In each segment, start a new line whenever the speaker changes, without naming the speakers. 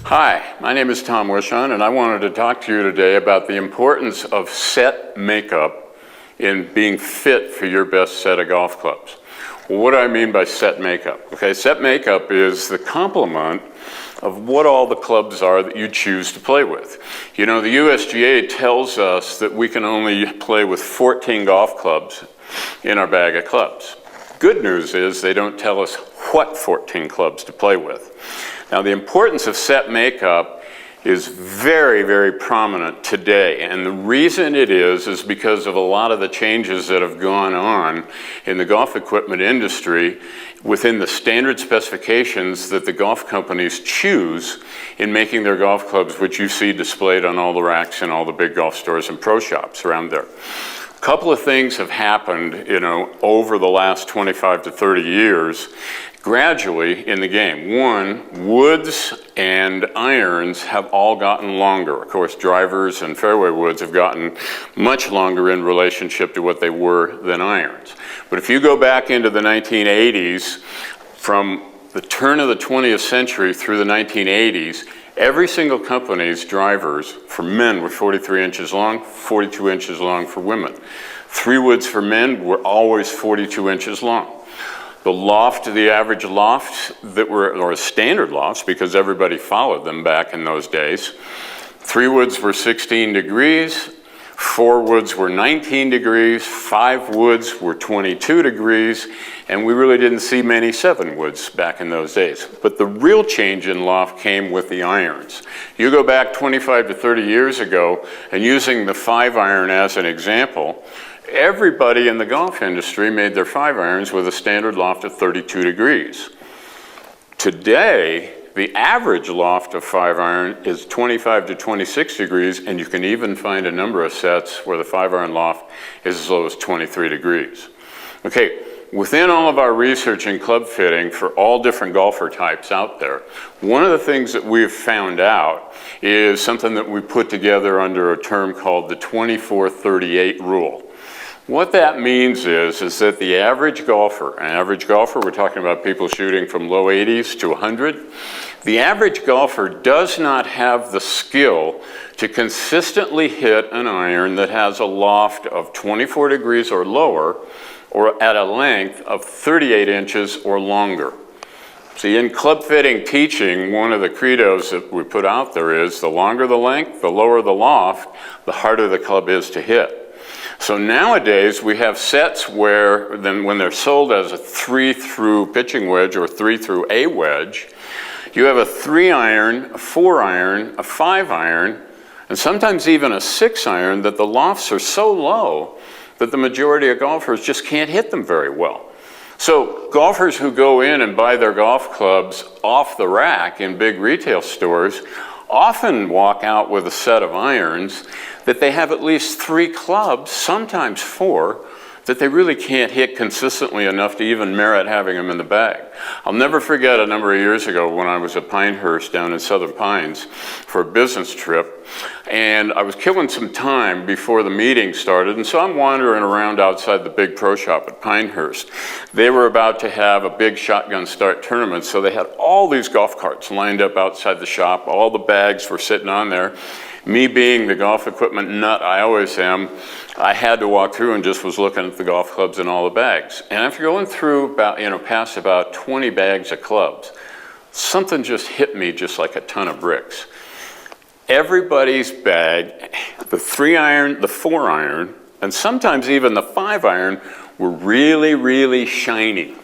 Hi, my name is Tom Wishon, and I wanted to talk to you today about the importance of set makeup in being fit for your best set of golf clubs. Well, what do I mean by set makeup? Okay, set makeup is the complement of what all the clubs are that you choose to play with. You know, the USGA tells us that we can only play with 14 golf clubs in our bag of clubs. Good news is they don't tell us what 14 clubs to play with. Now, the importance of set makeup is very, very prominent today, and the reason it is because of a lot of the changes that have gone on in the golf equipment industry within the standard specifications that the golf companies choose in making their golf clubs, which you see displayed on all the racks in all the big golf stores and pro shops around there. A couple of things have happened, you know, over the last 25 to 30 years gradually in the game. One, woods and irons have all gotten longer. Of course, drivers and fairway woods have gotten much longer in relationship to what they were than irons. But if you go back into the 1980s, from the turn of the 20th century through the 1980s, every single company's drivers for men were 43 inches long, 42 inches long for women. 3 woods for men were always 42 inches long. The loft, the average lofts that were, or standard lofts, because everybody followed them back in those days, 3 woods were 16 degrees, 4 woods were 19 degrees, 5 woods were 22 degrees, and we really didn't see many 7 woods back in those days. But the real change in loft came with the irons. You go back 25 to 30 years ago, and using the 5 iron as an example, everybody in the golf industry made their 5 irons with a standard loft of 32 degrees. Today, the average loft of 5 iron is 25 to 26 degrees, and you can even find a number of sets where the 5 iron loft is as low as 23 degrees. Okay, within all of our research in club fitting for all different golfer types out there, one of the things that we've found out is something that we put together under a term called the 24-38 rule. What that means is that the average golfer, we're talking about people shooting from low 80s to 100, the average golfer does not have the skill to consistently hit an iron that has a loft of 24 degrees or lower, or at a length of 38 inches or longer. See, in club fitting teaching, one of the credos that we put out there is the longer the length, the lower the loft, the harder the club is to hit. So nowadays we have sets where then when they're sold as a 3-through pitching wedge or 3-through a wedge, you have a 3 iron, a 4 iron, a 5 iron, and sometimes even a 6 iron that the lofts are so low that the majority of golfers just can't hit them very well. So golfers who go in and buy their golf clubs off the rack in big retail stores often walk out with a set of irons that they have at least 3 clubs, sometimes 4, that they really can't hit consistently enough to even merit having them in the bag. I'll never forget a number of years ago when I was at Pinehurst down in Southern Pines for a business trip, and I was killing some time before the meeting started, and so I'm wandering around outside the big pro shop at Pinehurst. They were about to have a big shotgun start tournament, so they had all these golf carts lined up outside the shop. All the bags were sitting on there. Me being the golf equipment nut I always am, I had to walk through and just was looking at the golf clubs and all the bags. And after going through about, past about 20 bags of clubs, something just hit me just like a ton of bricks. Everybody's bag, the 3 iron, the 4 iron, and sometimes even the 5 iron were really, really shiny.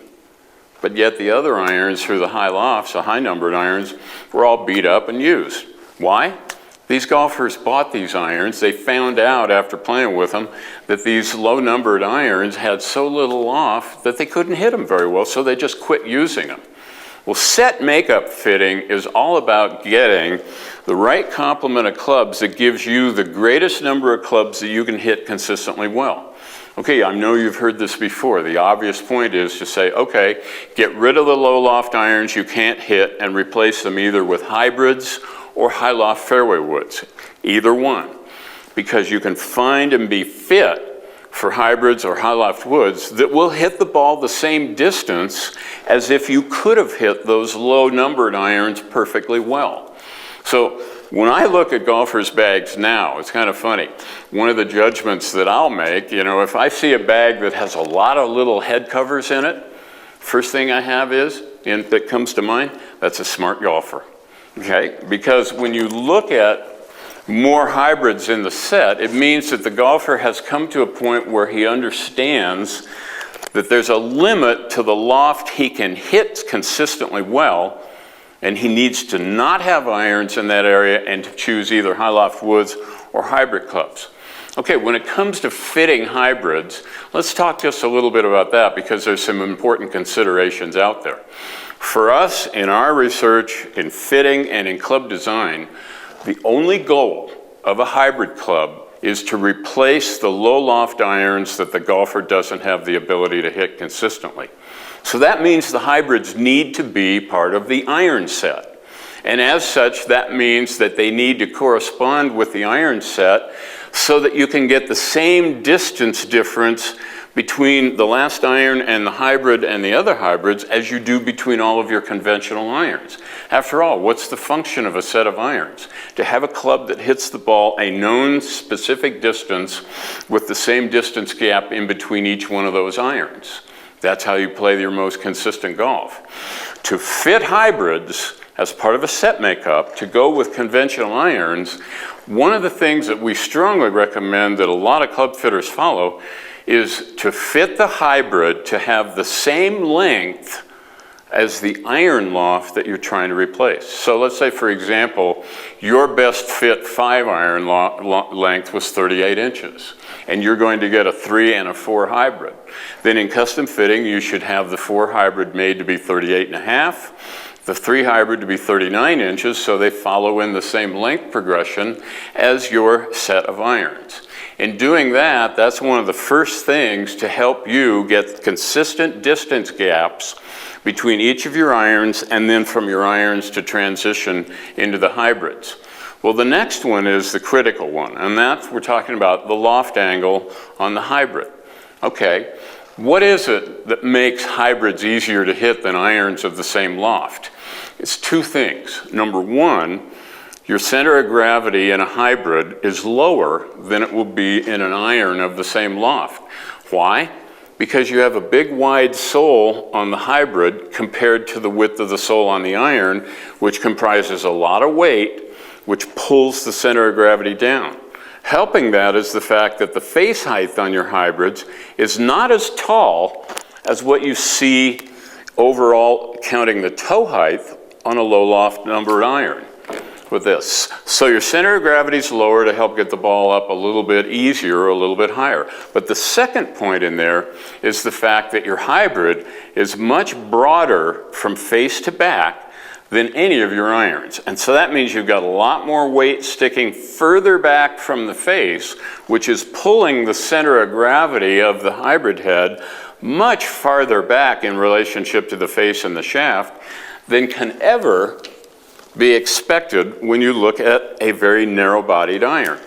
But yet the other irons through the high lofts, the high numbered irons, were all beat up and used. Why? These golfers bought these irons. They found out after playing with them that these low-numbered irons had so little loft that they couldn't hit them very well, so they just quit using them. Well, set makeup fitting is all about getting the right complement of clubs that gives you the greatest number of clubs that you can hit consistently well. Okay, I know you've heard this before. The obvious point is to say, okay, get rid of the low-loft irons you can't hit and replace them either with hybrids or high-loft fairway woods, either one, because you can find and be fit for hybrids or high-loft woods that will hit the ball the same distance as if you could have hit those low-numbered irons perfectly well. So when I look at golfers' bags now, it's kind of funny. One of the judgments that I'll make, you know, if I see a bag that has a lot of little head covers in it, first thing I have that comes to mind, that's a smart golfer, okay? Because when you look at more hybrids in the set, it means that the golfer has come to a point where he understands that there's a limit to the loft he can hit consistently well, and he needs to not have irons in that area and to choose either high loft woods or hybrid clubs. Okay, when it comes to fitting hybrids, let's talk just a little bit about that because there's some important considerations out there. For us, in our research, in fitting and in club design, the only goal of a hybrid club is to replace the low loft irons that the golfer doesn't have the ability to hit consistently. So that means the hybrids need to be part of the iron set. And as such, that means that they need to correspond with the iron set so that you can get the same distance difference between the last iron and the hybrid and the other hybrids as you do between all of your conventional irons. After all, what's the function of a set of irons? To have a club that hits the ball a known specific distance with the same distance gap in between each one of those irons. That's how you play your most consistent golf. To fit hybrids as part of a set makeup, to go with conventional irons, one of the things that we strongly recommend that a lot of club fitters follow is to fit the hybrid to have the same length as the iron loft that you're trying to replace. So let's say, for example, your best fit 5-iron length was 38 inches, and you're going to get a 3 and a 4 hybrid. Then in custom fitting, you should have the 4 hybrid made to be 38 and a half, the 3 hybrid to be 39 inches, so they follow in the same length progression as your set of irons. In doing that, that's one of the first things to help you get consistent distance gaps between each of your irons, and then from your irons to transition into the hybrids. Well, the next one is the critical one, and that's, we're talking about the loft angle on the hybrid. Okay, what is it that makes hybrids easier to hit than irons of the same loft? It's two things. Number one, your center of gravity in a hybrid is lower than it will be in an iron of the same loft. Why? Because you have a big wide sole on the hybrid compared to the width of the sole on the iron, which comprises a lot of weight, which pulls the center of gravity down. Helping that is the fact that the face height on your hybrids is not as tall as what you see overall counting the toe height on a low loft numbered iron with this. So your center of gravity is lower to help get the ball up a little bit easier or a little bit higher. But the second point in there is the fact that your hybrid is much broader from face to back than any of your irons. And so that means you've got a lot more weight sticking further back from the face, which is pulling the center of gravity of the hybrid head much farther back in relationship to the face and the shaft than can ever be expected when you look at a very narrow-bodied iron.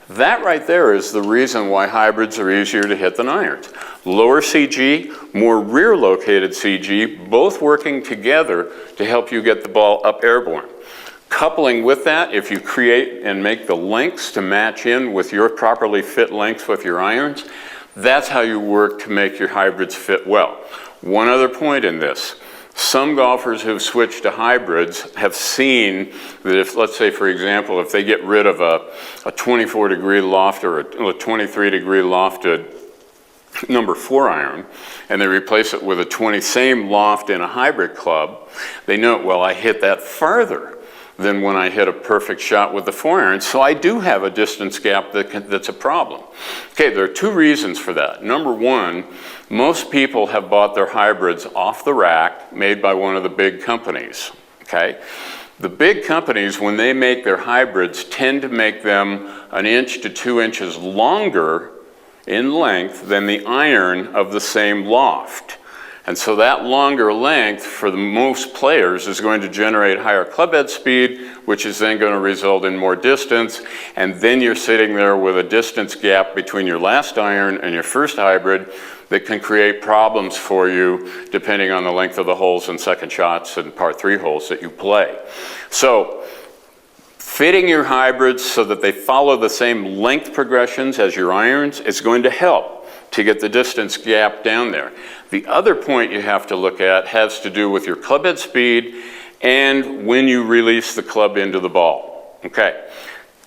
That right there is the reason why hybrids are easier to hit than irons. Lower CG, more rear-located CG, both working together to help you get the ball up airborne. Coupling with that, if you create and make the lengths to match in with your properly fit lengths with your irons, that's how you work to make your hybrids fit well. One other point in this. Some golfers who've switched to hybrids have seen that if, let's say, for example, if they get rid of a 24-degree loft or a 23-degree lofted number 4 iron, and they replace it with a same loft in a hybrid club, they know, well, I hit that farther than when I hit a perfect shot with the 4 iron, so I do have a distance gap that's a problem. Okay, there are two reasons for that. Number one, most people have bought their hybrids off the rack made by one of the big companies, okay? The big companies, when they make their hybrids, tend to make them 1 inch to 2 inches longer in length than the iron of the same loft. And so that longer length for the most players is going to generate higher clubhead speed, which is then going to result in more distance. And then you're sitting there with a distance gap between your last iron and your first hybrid that can create problems for you depending on the length of the holes and second shots and par 3 holes that you play. So Fitting your hybrids so that they follow the same length progressions as your irons is going to help to get the distance gap down there. The other point you have to look at has to do with your club head speed and when you release the club into the ball. Okay,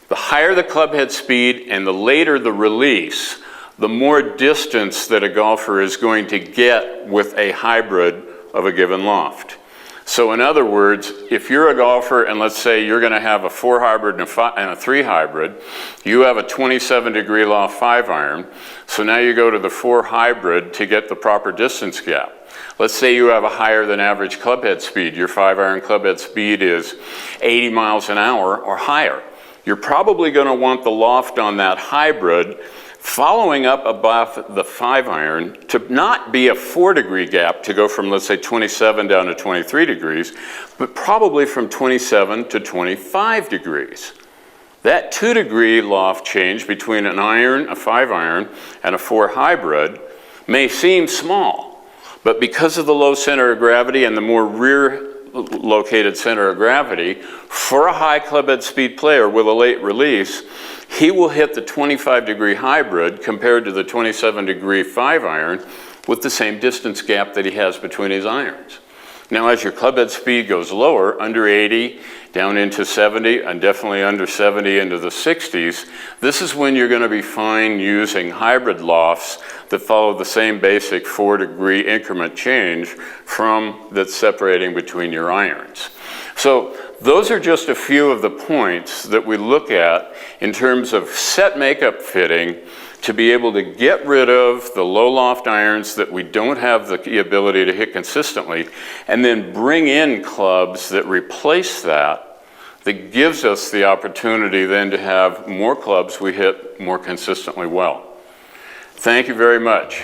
the higher the club head speed and the later the release, the more distance that a golfer is going to get with a hybrid of a given loft. So in other words, if you're a golfer and let's say you're going to have a 4 hybrid and a 3 hybrid, you have a 27-degree loft 5-iron, so now you go to the 4 hybrid to get the proper distance gap. Let's say you have a higher than average club head speed. Your 5-iron club head speed is 80 miles an hour or higher. You're probably going to want the loft on that hybrid following up above the 5-iron to not be a 4-degree gap to go from, let's say, 27 down to 23 degrees, but probably from 27 to 25 degrees. That 2-degree loft change between an iron, a 5-iron, and a 4 hybrid may seem small, but because of the low center of gravity and the more rear located center of gravity, for a high club head speed player with a late release, he will hit the 25-degree hybrid compared to the 27-degree 5-iron with the same distance gap that he has between his irons. Now, as your club head speed goes lower, under 80, down into 70, and definitely under 70 into the 60s, this is when you're going to be fine using hybrid lofts that follow the same basic 4-degree increment change that's separating between your irons. So those are just a few of the points that we look at in terms of set makeup fitting to be able to get rid of the low loft irons that we don't have the ability to hit consistently, and then bring in clubs that replace that gives us the opportunity then to have more clubs we hit more consistently well. Thank you very much.